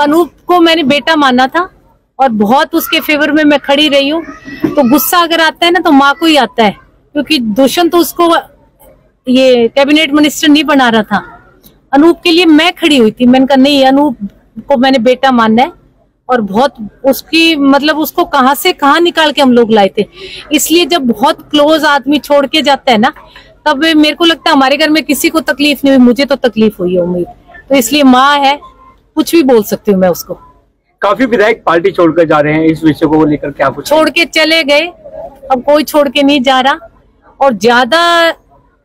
अनूप को मैंने बेटा माना था और बहुत उसके फेवर में मैं खड़ी रही हूँ। तो गुस्सा अगर आता है ना तो माँ को ही आता है, क्योंकि दुष्यंत तो उसको ये कैबिनेट मिनिस्टर नहीं बना रहा था। अनूप के लिए मैं खड़ी हुई थी। मैंने कहा नहीं, अनूप को मैंने बेटा मानना है और बहुत उसकी मतलब उसको कहां से कहां निकाल के हम लोग लाए थे। इसलिए जब बहुत क्लोज आदमी छोड़ के जाता है ना, तब मेरे को लगता है हमारे घर में किसी को तकलीफ नहीं हुई, मुझे तो तकलीफ हुई है उम्मीद। तो इसलिए माँ है, कुछ भी बोल सकती हूँ मैं उसको। काफी विधायक पार्टी छोड़कर जा रहे हैं, इस विषय को लेकर क्या कुछ? छोड़ के चले गए, अब कोई छोड़ के नहीं जा रहा। और ज्यादा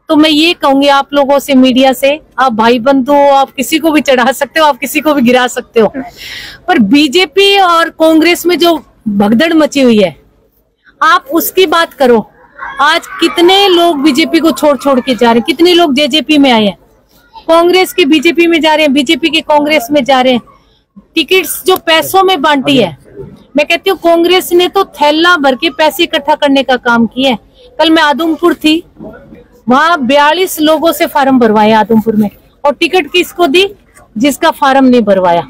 तो मैं ये कहूंगी आप लोगों से, मीडिया से, आप भाई बंधु हो, आप किसी को भी चढ़ा सकते हो, आप किसी को भी गिरा सकते हो, पर बीजेपी और कांग्रेस में जो भगदड़ मची हुई है आप उसकी बात करो। आज कितने लोग बीजेपी को छोड़ छोड़ के जा रहे हैं, कितने लोग जेजेपी में आए हैं, कांग्रेस के बीजेपी में जा रहे हैं, बीजेपी के कांग्रेस में जा रहे हैं। टिकट्स जो पैसों में बांटी है, मैं कहती हूँ कांग्रेस ने तो थैला भर के पैसे इकट्ठा करने का काम किया है। कल मैं आदमपुर थी, वहां 42 लोगों से फार्म भरवाए आदमपुर में, और टिकट किसको दी? जिसका फार्म नहीं भरवाया,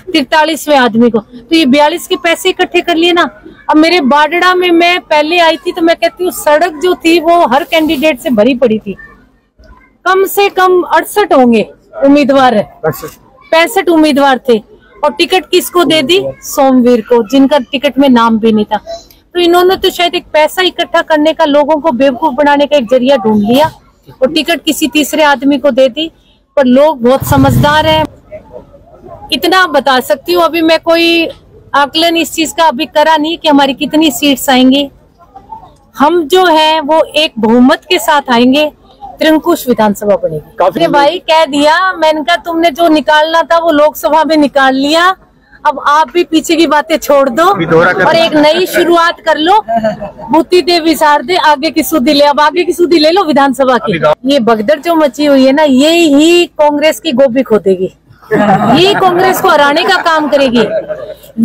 43वें आदमी को। तो ये 42 के पैसे इकट्ठे कर लिए ना। अब मेरे बाडड़ा में मैं पहले आई थी तो मैं कहती हूँ सड़क जो थी वो हर कैंडिडेट से भरी पड़ी थी। कम से कम 68 होंगे उम्मीदवार, 65 उम्मीदवार थे, और टिकट किसको दे दी? सोमवीर को, जिनका टिकट में नाम भी नहीं था। तो इन्होंने तो शायद एक पैसा इकट्ठा करने का, लोगों को बेवकूफ बनाने का एक जरिया ढूंढ लिया और टिकट किसी तीसरे आदमी को दे दी। पर लोग बहुत समझदार हैं। इतना बता सकती हूँ, अभी मैं कोई आकलन इस चीज का अभी करा नहीं कि हमारी कितनी सीट्स आएंगी। हम जो है वो एक बहुमत के साथ आएंगे, त्रिंकुश विधानसभा बनेगी। भाई कह दिया, मैंने कहा तुमने जो निकालना था वो लोकसभा में निकाल लिया, अब आप भी पीछे की बातें छोड़ दो और एक नई शुरुआत कर लो। बुद्धि दे विसार दे, आगे की सुधी ले। अब आगे की सुधी ले लो विधानसभा की। ये भगदड़ जो मची हुई है ना, ये ही कांग्रेस की गोभी खोदेगी, ये कांग्रेस को हराने का काम करेगी।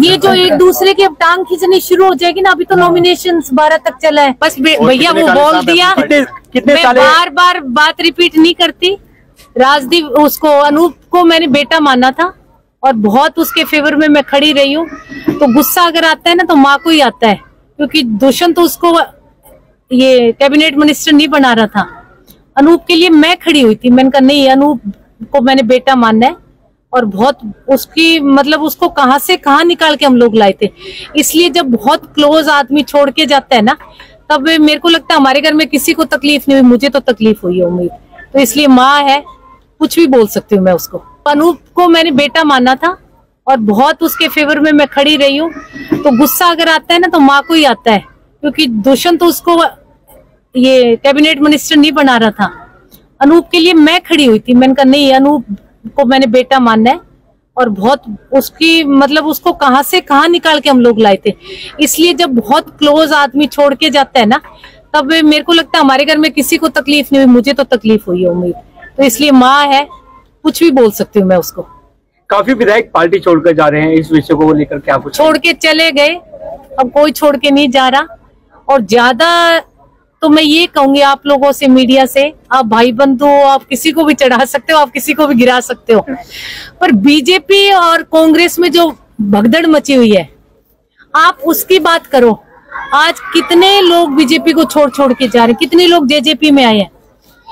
ये जो एक दूसरे की अब टांग खींचनी शुरू हो जाएगी ना, अभी तो नॉमिनेशन 12 तक चला है। बस भैया वो बोल दिया, मैं बार बार बात रिपीट नहीं करती। राजदीप, उसको अनूप को मैंने बेटा माना था और बहुत उसके फेवर में मैं खड़ी रही हूँ। तो गुस्सा अगर आता है ना तो माँ को ही आता है, क्योंकि दुष्यंत तो उसको ये कैबिनेट मिनिस्टर नहीं बना रहा था। अनूप के लिए मैं खड़ी हुई थी। मैंने कहा नहीं, अनूप को मैंने बेटा मानना है और बहुत उसकी मतलब उसको कहां से कहां निकाल के हम लोग लाए थे। इसलिए जब बहुत क्लोज आदमी छोड़ के जाता है ना, तब मेरे को लगता है हमारे घर में किसी को तकलीफ नहीं हुई, मुझे तो तकलीफ हुई है उम्मीद। तो इसलिए माँ है, कुछ भी बोल सकती हूँ मैं उसको। अनूप को मैंने बेटा माना था और बहुत उसके फेवर में मैं खड़ी रही हूँ। तो गुस्सा अगर आता है ना तो माँ को ही आता है, क्योंकि दुष्यंत तो उसको ये कैबिनेट मिनिस्टर नहीं बना रहा था। अनूप के लिए मैं खड़ी हुई थी। मैंने कहा नहीं, अनूप को मैंने बेटा मानना है और बहुत उसकी मतलब उसको कहां से कहां निकाल के हम लोग लाए थे। इसलिए जब बहुत क्लोज आदमी छोड़ के जाता है ना, तब मेरे को लगता है हमारे घर में किसी को तकलीफ नहीं हुई, मुझे तो तकलीफ हुई है उम्मीद। तो इसलिए माँ है, कुछ भी बोल सकती हूँ मैं उसको। काफी विधायक पार्टी छोड़कर जा रहे हैं, इस विषय को लेकर क्या कुछ? छोड़ के चले गए, अब कोई छोड़ के नहीं जा रहा। और ज्यादा तो मैं ये कहूंगी आप लोगों से, मीडिया से, आप भाई बंधु हो, आप किसी को भी चढ़ा सकते हो, आप किसी को भी गिरा सकते हो, पर बीजेपी और कांग्रेस में जो भगदड़ मची हुई है आप उसकी बात करो। आज कितने लोग बीजेपी को छोड़ छोड़ के जा रहे हैं, कितने लोग जेजेपी में आए हैं,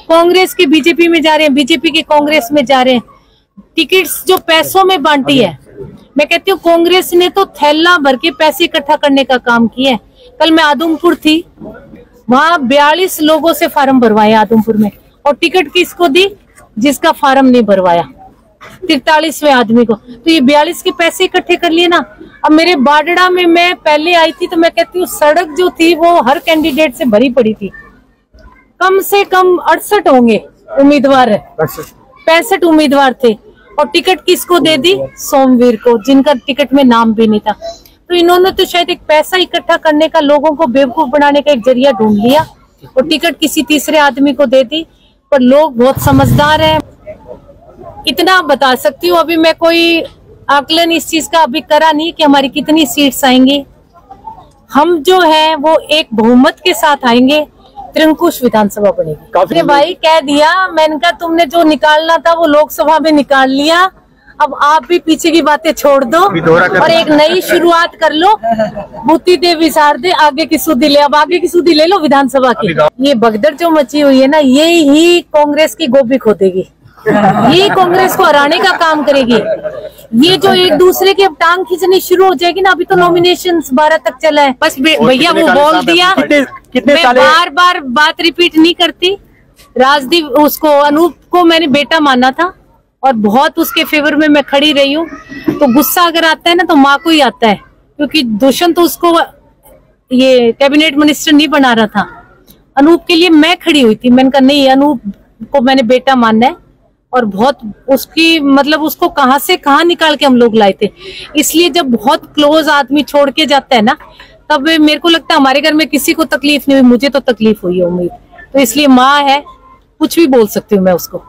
कांग्रेस के बीजेपी में जा रहे हैं, बीजेपी के कांग्रेस में जा रहे हैं। टिकट्स जो पैसों में बांटी है, मैं कहती हूँ कांग्रेस ने तो थैला भर के पैसे इकट्ठा करने का काम किया है। कल मैं आदमपुर थी, वहां 42 लोगों से फार्म भरवाए आदमपुर में, और टिकट किसको दी? जिसका फार्म नहीं भरवाया, 43वें आदमी को। तो ये 42 के पैसे इकट्ठे कर लिए ना। अब मेरे बाडड़ा में मैं पहले आई थी तो मैं कहती हूँ सड़क जो थी वो हर कैंडिडेट से भरी पड़ी थी। कम से कम 68 होंगे उम्मीदवार, 65 उम्मीदवार थे, और टिकट किसको दे दी? सोमवीर को, जिनका टिकट में नाम भी नहीं था। तो इन्होंने तो शायद एक पैसा इकट्ठा करने का, लोगों को बेवकूफ बनाने का एक जरिया ढूंढ लिया और टिकट किसी तीसरे आदमी को दे दी। पर लोग बहुत समझदार हैं। इतना बता सकती हूँ, अभी मैं कोई आकलन इस चीज का अभी करा नहीं कि हमारी कितनी सीट्स आएंगी। हम जो है वो एक बहुमत के साथ आएंगे, त्रिंकुश विधानसभा बनेगी। भाई कह दिया, मैंने कहा तुमने जो निकालना था वो लोकसभा में निकाल लिया, अब आप भी पीछे की बातें छोड़ दो और एक नई शुरुआत कर लो। बूती दे विसार दे, आगे की सुधी ले। अब आगे की सुधी ले लो विधानसभा की। ये भगदड़ जो मची हुई है ना, ये ही कांग्रेस की गोभी खोदेगी, ये कांग्रेस को हराने का काम करेगी। ये जो एक दूसरे की अब टांग खींचनी शुरू हो जाएगी ना, अभी तो नॉमिनेशन 12 तक चला है। बस भैया वो बोल दिया, मैं बार बार बात रिपीट नहीं करती। राजदीप उसको अनूप को मैंने बेटा माना था और बहुत उसके फेवर में मैं खड़ी रही हूँ। तो गुस्सा अगर आता है ना तो माँ को ही आता है, क्योंकि दुष्यंत तो उसको ये कैबिनेट मिनिस्टर नहीं बना रहा था। अनूप के लिए मैं खड़ी हुई थी। मैंने कहा नहीं, अनूप को मैंने बेटा मानना है और बहुत उसकी मतलब उसको कहाँ से कहाँ निकाल के हम लोग लाए थे। इसलिए जब बहुत क्लोज आदमी छोड़ के जाता है ना, तब मेरे को लगता है हमारे घर में किसी को तकलीफ नहीं हुई, मुझे तो तकलीफ हुई है उम्मीद। तो इसलिए माँ है, कुछ भी बोल सकती हूँ मैं उसको।